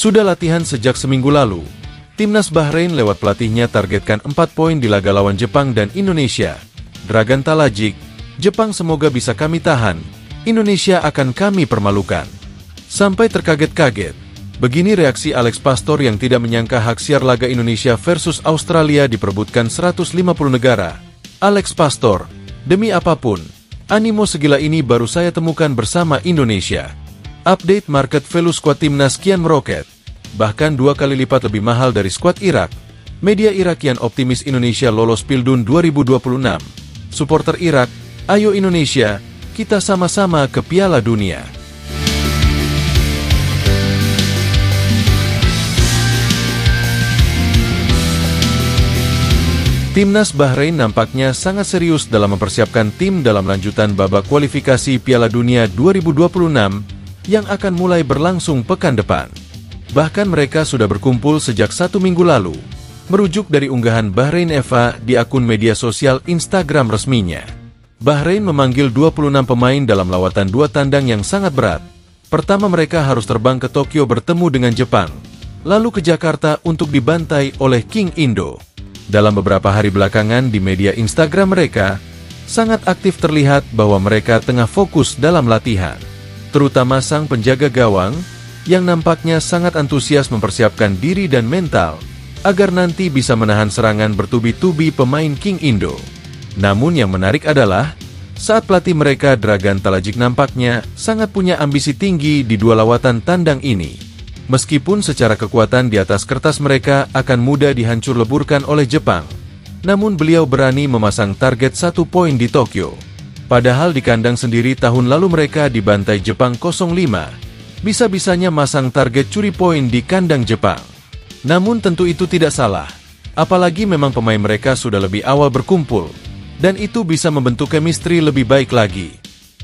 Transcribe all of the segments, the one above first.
Sudah latihan sejak seminggu lalu. Timnas Bahrain lewat pelatihnya targetkan 4 poin di laga lawan Jepang dan Indonesia. Dragan Talajic, Jepang semoga bisa kami tahan, Indonesia akan kami permalukan. Sampai terkaget-kaget. Begini reaksi Alex Pastor yang tidak menyangka hak siar laga Indonesia versus Australia diperebutkan 150 negara. Alex Pastor, demi apapun, animo segila ini baru saya temukan bersama Indonesia. Update market value skuad timnas kian meroket, bahkan 2 kali lipat lebih mahal dari skuad Irak. Media Irak kian optimis Indonesia lolos Pildun 2026. Supporter Irak, ayo Indonesia, kita sama-sama ke Piala Dunia. Timnas Bahrain nampaknya sangat serius dalam mempersiapkan tim dalam lanjutan babak kualifikasi Piala Dunia 2026 yang akan mulai berlangsung pekan depan. Bahkan mereka sudah berkumpul sejak 1 minggu lalu, merujuk dari unggahan Bahrain Eva di akun media sosial Instagram resminya. Bahrain memanggil 26 pemain dalam lawatan 2 tandang yang sangat berat. Pertama mereka harus terbang ke Tokyo bertemu dengan Jepang, lalu ke Jakarta untuk dibantai oleh King Indo. Dalam beberapa hari belakangan di media Instagram mereka, sangat aktif terlihat bahwa mereka tengah fokus dalam latihan. Terutama sang penjaga gawang, yang nampaknya sangat antusias mempersiapkan diri dan mental, agar nanti bisa menahan serangan bertubi-tubi pemain King Indo. Namun yang menarik adalah, saat pelatih mereka Dragan Talajic nampaknya sangat punya ambisi tinggi di 2 lawatan tandang ini. Meskipun secara kekuatan di atas kertas mereka akan mudah dihancur leburkan oleh Jepang, namun beliau berani memasang target 1 poin di Tokyo. Padahal di kandang sendiri tahun lalu mereka dibantai Jepang 0-5, bisa-bisanya masang target curi poin di kandang Jepang. Namun tentu itu tidak salah, apalagi memang pemain mereka sudah lebih awal berkumpul, dan itu bisa membentuk chemistry lebih baik lagi.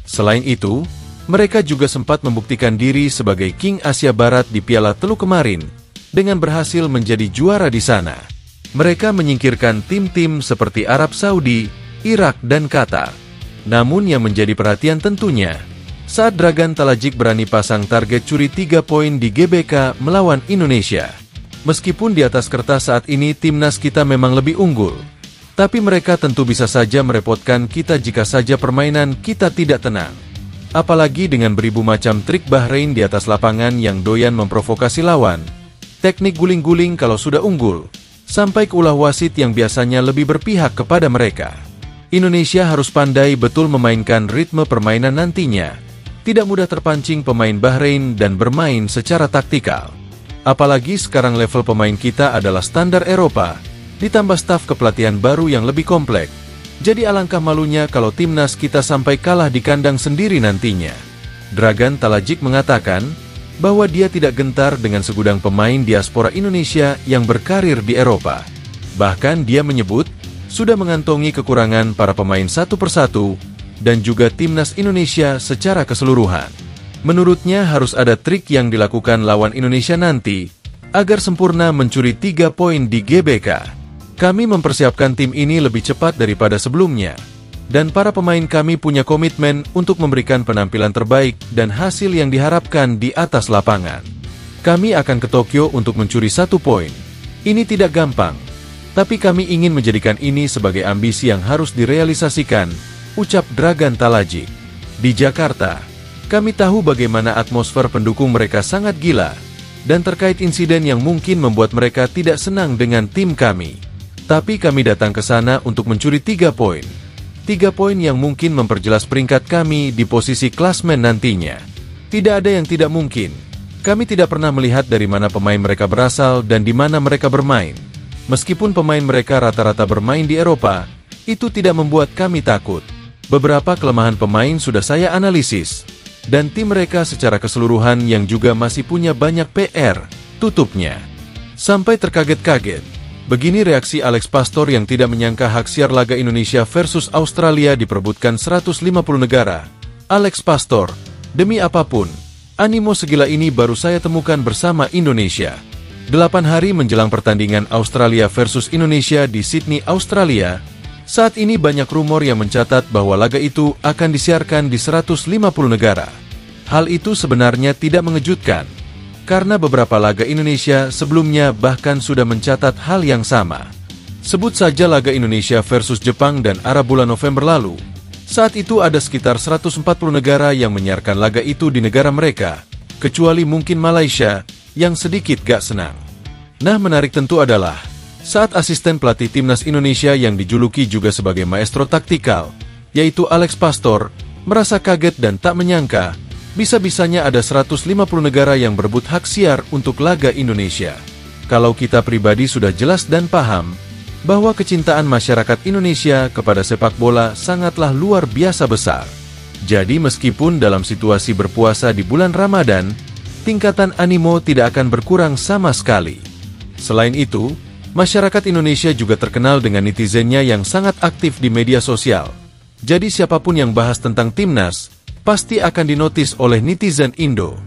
Selain itu, mereka juga sempat membuktikan diri sebagai King Asia Barat di Piala Teluk kemarin, dengan berhasil menjadi juara di sana. Mereka menyingkirkan tim-tim seperti Arab Saudi, Irak, dan Qatar. Namun yang menjadi perhatian tentunya, saat Dragan Talajic berani pasang target curi 3 poin di GBK melawan Indonesia. Meskipun di atas kertas saat ini timnas kita memang lebih unggul, tapi mereka tentu bisa saja merepotkan kita jika saja permainan kita tidak tenang. Apalagi dengan beribu macam trik Bahrain di atas lapangan yang doyan memprovokasi lawan, teknik guling-guling kalau sudah unggul, sampai ke ulah wasit yang biasanya lebih berpihak kepada mereka. Indonesia harus pandai betul memainkan ritme permainan nantinya, tidak mudah terpancing pemain Bahrain dan bermain secara taktikal. Apalagi sekarang level pemain kita adalah standar Eropa, ditambah staf kepelatihan baru yang lebih kompleks. Jadi alangkah malunya kalau timnas kita sampai kalah di kandang sendiri nantinya. Dragan Talajic mengatakan bahwa dia tidak gentar dengan segudang pemain diaspora Indonesia yang berkarir di Eropa. Bahkan dia menyebut sudah mengantongi kekurangan para pemain satu persatu dan juga timnas Indonesia secara keseluruhan. Menurutnya harus ada trik yang dilakukan lawan Indonesia nanti agar sempurna mencuri 3 poin di GBK. Kami mempersiapkan tim ini lebih cepat daripada sebelumnya, dan para pemain kami punya komitmen untuk memberikan penampilan terbaik dan hasil yang diharapkan di atas lapangan. Kami akan ke Tokyo untuk mencuri 1 poin. Ini tidak gampang, tapi kami ingin menjadikan ini sebagai ambisi yang harus direalisasikan, ucap Dragan Talajic. Di Jakarta, kami tahu bagaimana atmosfer pendukung mereka sangat gila, dan terkait insiden yang mungkin membuat mereka tidak senang dengan tim kami. Tapi kami datang ke sana untuk mencuri 3 poin. 3 poin yang mungkin memperjelas peringkat kami di posisi klasmen nantinya. Tidak ada yang tidak mungkin. Kami tidak pernah melihat dari mana pemain mereka berasal dan di mana mereka bermain. Meskipun pemain mereka rata-rata bermain di Eropa, itu tidak membuat kami takut. Beberapa kelemahan pemain sudah saya analisis, dan tim mereka secara keseluruhan yang juga masih punya banyak PR, tutupnya. Sampai terkaget-kaget. Begini reaksi Alex Pastor yang tidak menyangka hak siar laga Indonesia versus Australia diperebutkan 150 negara. Alex Pastor, demi apapun, animo segila ini baru saya temukan bersama Indonesia. 8 hari menjelang pertandingan Australia versus Indonesia di Sydney, Australia, saat ini banyak rumor yang mencatat bahwa laga itu akan disiarkan di 150 negara. Hal itu sebenarnya tidak mengejutkan, karena beberapa laga Indonesia sebelumnya bahkan sudah mencatat hal yang sama. Sebut saja laga Indonesia versus Jepang dan Arab bulan November lalu. Saat itu ada sekitar 140 negara yang menyiarkan laga itu di negara mereka, kecuali mungkin Malaysia yang sedikit gak senang. Nah, menarik tentu adalah saat asisten pelatih timnas Indonesia yang dijuluki juga sebagai maestro taktikal, yaitu Alex Pastor, merasa kaget dan tak menyangka bisa-bisanya ada 150 negara yang berebut hak siar untuk laga Indonesia. Kalau kita pribadi sudah jelas dan paham bahwa kecintaan masyarakat Indonesia kepada sepak bola sangatlah luar biasa besar. Jadi meskipun dalam situasi berpuasa di bulan Ramadan, tingkatan animo tidak akan berkurang sama sekali. Selain itu, masyarakat Indonesia juga terkenal dengan netizennya yang sangat aktif di media sosial. Jadi siapapun yang bahas tentang timnas, pasti akan dinotis oleh netizen Indo.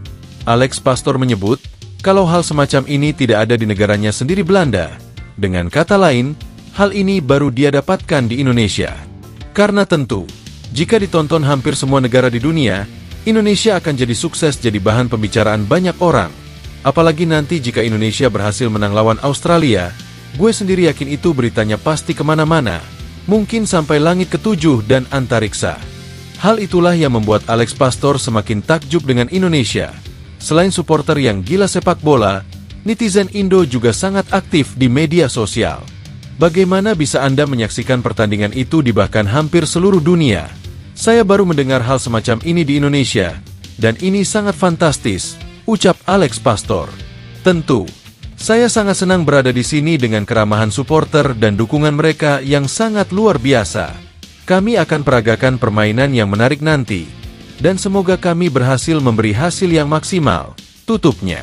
Alex Pastor menyebut, kalau hal semacam ini tidak ada di negaranya sendiri Belanda. Dengan kata lain, hal ini baru dia dapatkan di Indonesia. Karena tentu, jika ditonton hampir semua negara di dunia, Indonesia akan jadi sukses jadi bahan pembicaraan banyak orang. Apalagi nanti jika Indonesia berhasil menang lawan Australia, gue sendiri yakin itu beritanya pasti kemana-mana, mungkin sampai langit ketujuh dan antariksa. Hal itulah yang membuat Alex Pastor semakin takjub dengan Indonesia. Selain supporter yang gila sepak bola, netizen Indo juga sangat aktif di media sosial. Bagaimana bisa Anda menyaksikan pertandingan itu di bahkan hampir seluruh dunia? Saya baru mendengar hal semacam ini di Indonesia, dan ini sangat fantastis, ucap Alex Pastor. Tentu, saya sangat senang berada di sini dengan keramahan supporter dan dukungan mereka yang sangat luar biasa. Kami akan peragakan permainan yang menarik nanti, dan semoga kami berhasil memberi hasil yang maksimal, tutupnya.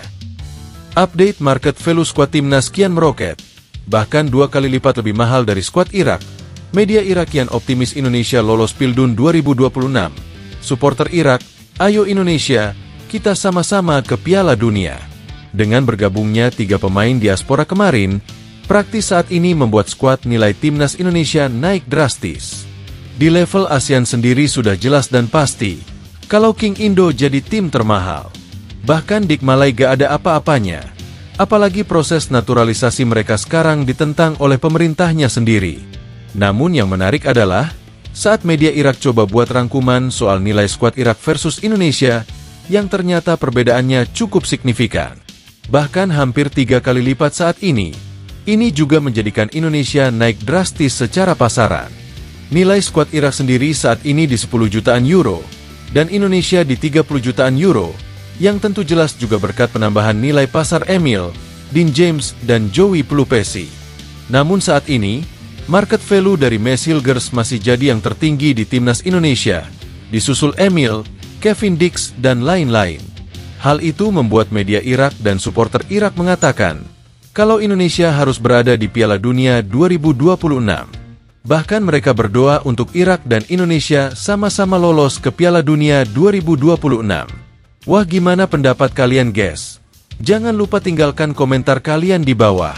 Update market value skuad timnas kian meroket, bahkan 2 kali lipat lebih mahal dari skuad Irak. Media Irak kian optimis Indonesia lolos Pildun 2026. Supporter Irak, ayo Indonesia, kita sama-sama ke Piala Dunia. Dengan bergabungnya 3 pemain diaspora kemarin, praktis saat ini membuat skuad nilai timnas Indonesia naik drastis. Di level ASEAN sendiri sudah jelas dan pasti, kalau King Indo jadi tim termahal. Bahkan Dik Malai gak ada apa-apanya. Apalagi proses naturalisasi mereka sekarang ditentang oleh pemerintahnya sendiri. Namun yang menarik adalah, saat media Irak coba buat rangkuman soal nilai skuad Irak versus Indonesia, yang ternyata perbedaannya cukup signifikan. Bahkan hampir 3 kali lipat saat ini. Ini juga menjadikan Indonesia naik drastis secara pasaran. Nilai skuad Irak sendiri saat ini di 10 jutaan euro, dan Indonesia di 30 jutaan euro, yang tentu jelas juga berkat penambahan nilai pasar Emil, Dean James, dan Joey Pelupesi. Namun saat ini, market value dari Messilgers masih jadi yang tertinggi di timnas Indonesia, disusul Emil, Kevin Dix, dan lain-lain. Hal itu membuat media Irak dan supporter Irak mengatakan, kalau Indonesia harus berada di Piala Dunia 2026. Bahkan mereka berdoa untuk Irak dan Indonesia sama-sama lolos ke Piala Dunia 2026. Wah, gimana pendapat kalian guys? Jangan lupa tinggalkan komentar kalian di bawah.